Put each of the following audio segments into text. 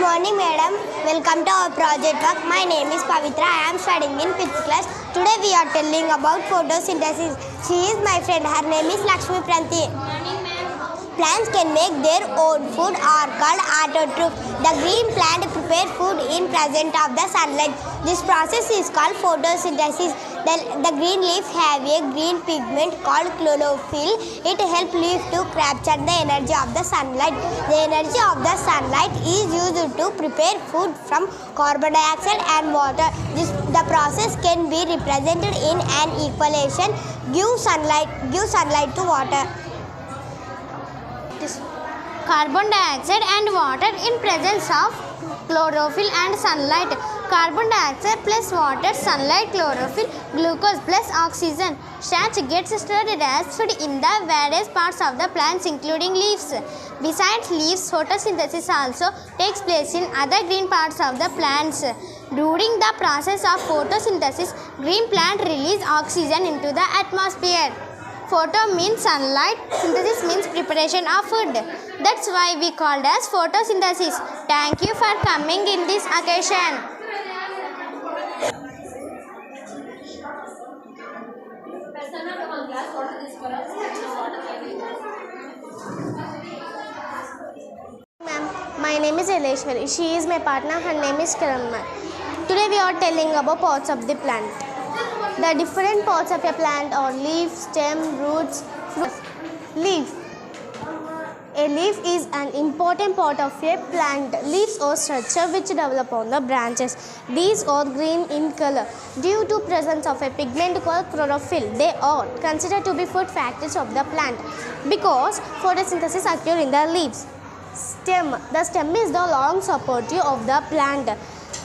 morning, madam. Welcome to our project work. My name is Pavitra. I am studying in 5th class. Today we are telling about photosynthesis. She is my friend. Her name is Lakshmi Pranti. Plants can make their own food are called autotrophs. The green plant prepare food in presence of the sunlight. This process is called photosynthesis. The green leaf have a green pigment called chlorophyll. It helps leaf to capture the energy of the sunlight. The energy of the sunlight is used to prepare food from carbon dioxide and water. The process can be represented in an equation. Give sunlight to water. Carbon dioxide and water in presence of chlorophyll and sunlight. Carbon dioxide plus water, sunlight, chlorophyll, glucose plus oxygen. Starch gets stored as food in the various parts of the plants including leaves. Besides leaves, photosynthesis also takes place in other green parts of the plants. During the process of photosynthesis, green plant release oxygen into the atmosphere. Photo means sunlight, synthesis means preparation of food. That's why we called as photosynthesis. Thank you for coming in this occasion. Ma'am, my name is Eleshwari. She is my partner. Her name is Karanma. Today we are telling about parts of the plant. The different parts of a plant are leaf, stem, roots, fruits. Leaf. A leaf is an important part of a plant. Leaves are structure which develop on the branches. These are green in color. Due to presence of a pigment called chlorophyll, they are considered to be food factors of the plant because photosynthesis occurs in the leaves. Stem. The stem is the long supportive of the plant.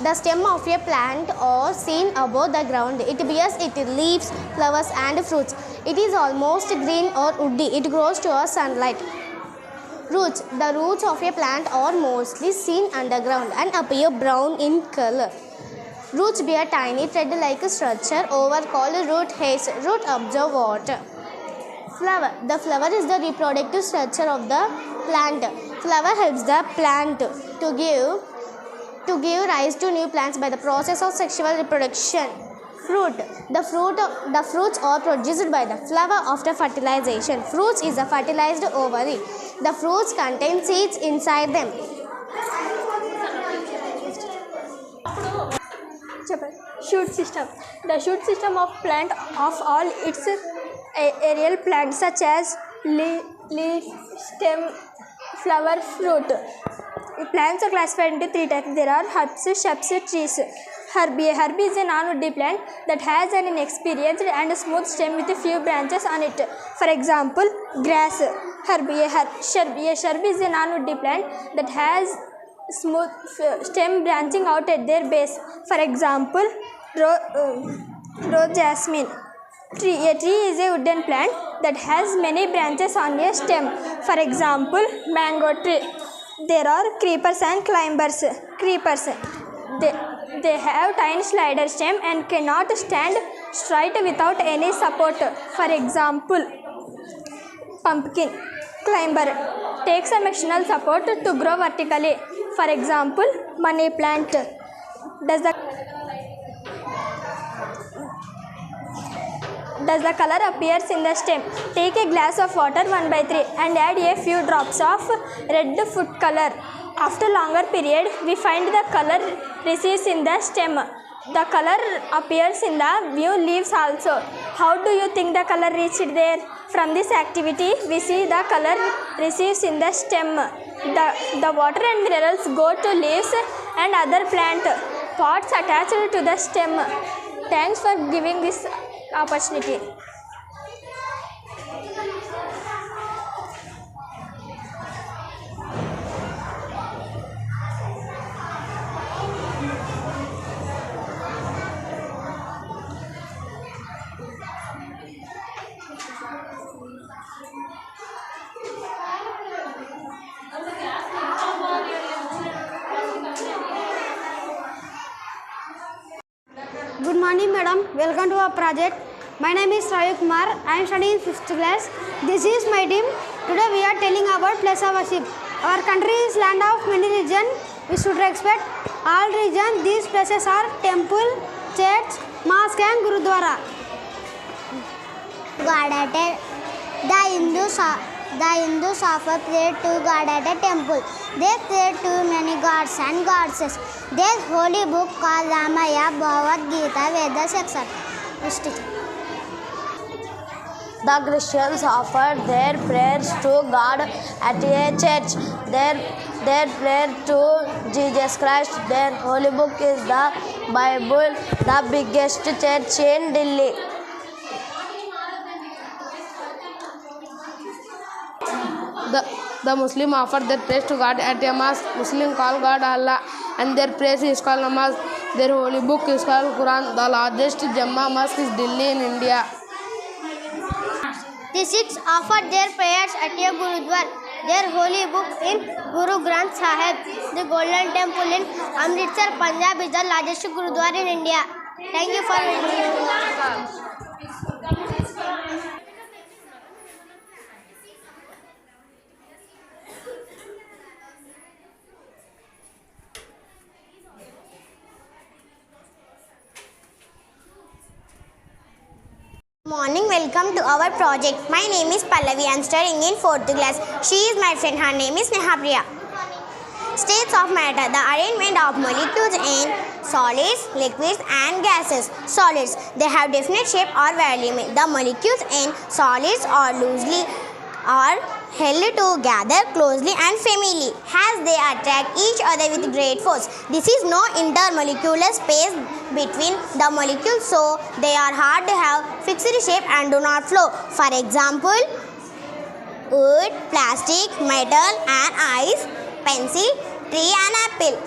The stem of a plant is seen above the ground. It bears its leaves, flowers and fruits. It is almost green or woody. It grows to sunlight. Roots. The roots of a plant are mostly seen underground and appear brown in color. Roots bear tiny thread-like structure over called root hairs. Root absorb water. Flower. The flower is the reproductive structure of the plant. Flower helps the plant to give rise to new plants by the process of sexual reproduction. Fruit. The fruits are produced by the flower after fertilization. Fruits is a fertilized ovary. The fruits contain seeds inside them. Shoot system. The shoot system of plant of all its aerial plants such as leaf, stem, flower, fruit. Plants are classified into three types. There are herbs, shrubs, trees. Herb is a non-woody plant that has an inexperienced and smooth stem with a few branches on it. For example, grass. Shrub is a non-woody plant that has smooth stem branching out at their base. For example, rose jasmine. A tree is a wooden plant that has many branches on a stem. For example, mango tree. There are creepers and climbers. Creepers. They have tiny slider stem and cannot stand straight without any support. For example, pumpkin. Climber takes some external support to grow vertically. For example, money plant. Does the color appears in the stem? Take a glass of water 1/3 and add a few drops of red food color. After longer period, we find the color recedes in the stem. The color appears in the new leaves also. How do you think the color reached there? From this activity, we see the color receives in the stem. The water and minerals go to leaves and other plant parts attached to the stem. Thanks for giving this opportunity. Good morning, madam. Welcome to our project. My name is Ravi Kumar. I am studying in 5th class. This is my team. Today we are telling about place of worship. Our country is land of many religions. We should respect all religions. These places are temple, church, mosque and gurudwara. God at a, the Hindus offer prayer to God at a temple. They pray to many gods and goddesses. Their holy book called Ramayana, Bhagavad Gita, Vedas, etc. The Christians offer their prayers to God at a church. Their prayer to Jesus Christ. Their holy book is the Bible, the biggest church in Delhi. The Muslim offer their praise to God at a mosque. Muslim call God Allah and their praise is called namaz. Their holy book is called Quran. The largest Jama mosque is Delhi in India. The Sikhs offer their prayers at a gurudwara. Their holy book in Guru Granth Sahib. The Golden Temple in Amritsar, Punjab is the largest gurudwara in India. Thank you for listening. Morning, welcome to our project. My name is Pallavi. I am studying in 4th class. She is my friend. Her name is Nehapriya. States of matter: the arrangement of molecules in solids, liquids and gases. Solids, they have definite shape or volume. The molecules in solids are loosely are held together closely and firmly as they attract each other with great force. This is no intermolecular space between the molecules, so they are hard to have fixed shape and do not flow. For example, wood, plastic, metal and ice, pencil, tree and apple.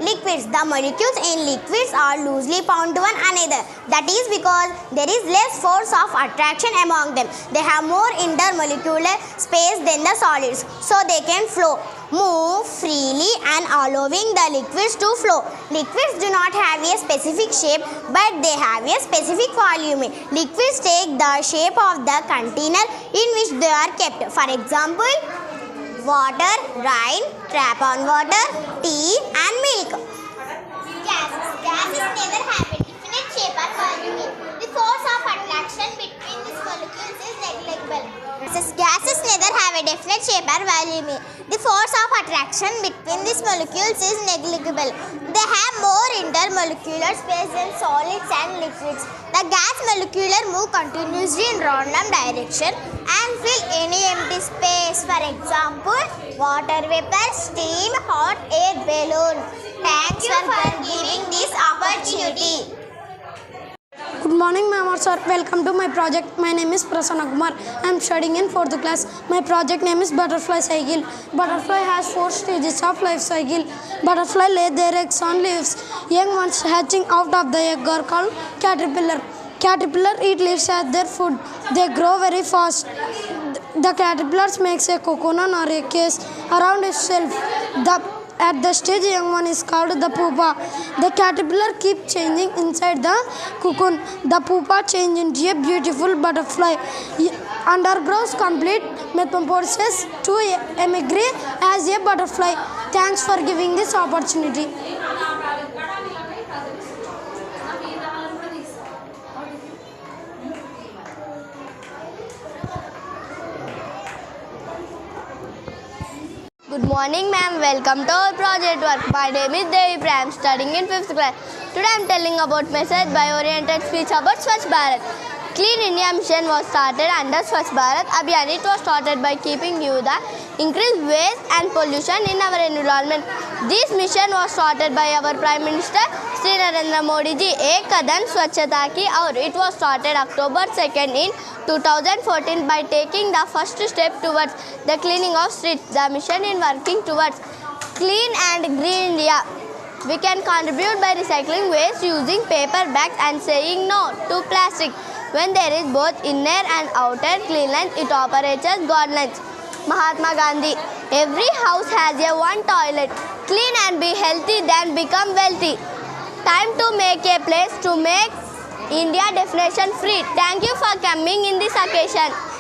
Liquids, the molecules in liquids are loosely bound to one another. That is because there is less force of attraction among them. They have more intermolecular space than the solids, so they can flow, move freely and allowing the liquids to flow. Liquids do not have a specific shape, but they have a specific volume. Liquids take the shape of the container in which they are kept. For example, water, rain, tap on water, tea and milk. Gases neither have a definite shape or volume. The force of attraction between these molecules is negligible. Gases neither have a definite shape or volume. The force of attraction between these molecules is negligible. They have more intermolecular space than solids and liquids. The gas molecules move continuously in random direction and fill any empty space. For example, water vapor, steam, hot air balloon. Thanks for giving this opportunity. Good morning, ma'am or sir. Welcome to my project. My name is Prasanna Kumar. I am studying in 4th class. My project name is Butterfly Cycle. Butterfly has 4 stages of life cycle. Butterfly lay their eggs on leaves. Young ones hatching out of the egg are called caterpillar. Caterpillar eat leaves as their food. They grow very fast. The caterpillars makes a cocoon or a case around itself. At the stage, young one is called the pupa. The caterpillar keeps changing inside the cocoon. The pupa changes into a beautiful butterfly. Undergoes complete metamorphosis to emigrate as a butterfly. Thanks for giving this opportunity. Good morning, ma'am. Welcome to our project work. My name is Devi Prem. I am studying in 5th class. Today I am telling about message by oriented speech about Swachh Bharat. Clean India mission was started under Swachh Bharat Abhiyan. It was started by keeping you the increased waste and pollution in our environment. This mission was started by our Prime Minister Sri Narendra Modi ji. Ek Kadam Swachhata Ki Aur. It was started October 2nd in 2014 by taking the first step towards the cleaning of streets. The mission is working towards clean and green India. We can contribute by recycling waste, using paper bags and saying no to plastic. When there is both inner and outer cleanliness, it operates as godliness. Mahatma Gandhi. Every house has a one toilet. Clean and be healthy, then become wealthy. Time to make a place to make India definition free. Thank you for coming in this occasion.